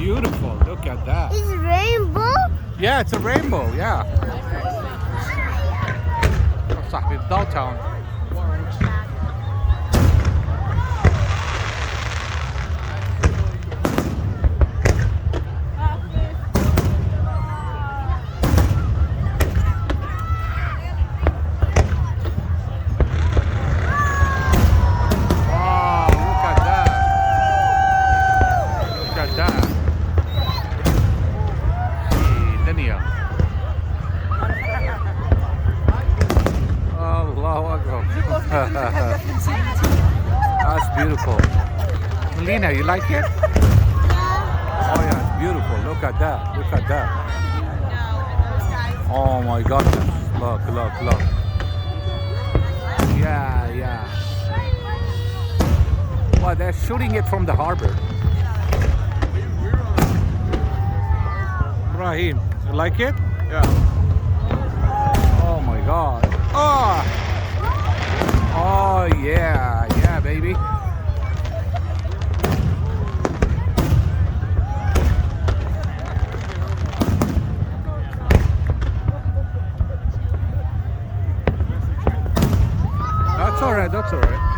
beautiful. Look at that. It's rainbow. Yeah, it's a rainbow. Yeah. صاحبي downtown. Wow, look at that. Look at that. Dania. Allahu Akbar. That's beautiful. Melina, you like it? Oh yeah, it's beautiful. Look at that. Look at that. Oh my goodness. Look, look, look. Yeah, yeah. Well, they're shooting it from the harbor. Ibrahim, you like it? Yeah. Oh my god. Oh! Oh yeah, yeah, baby. That's alright, that's alright.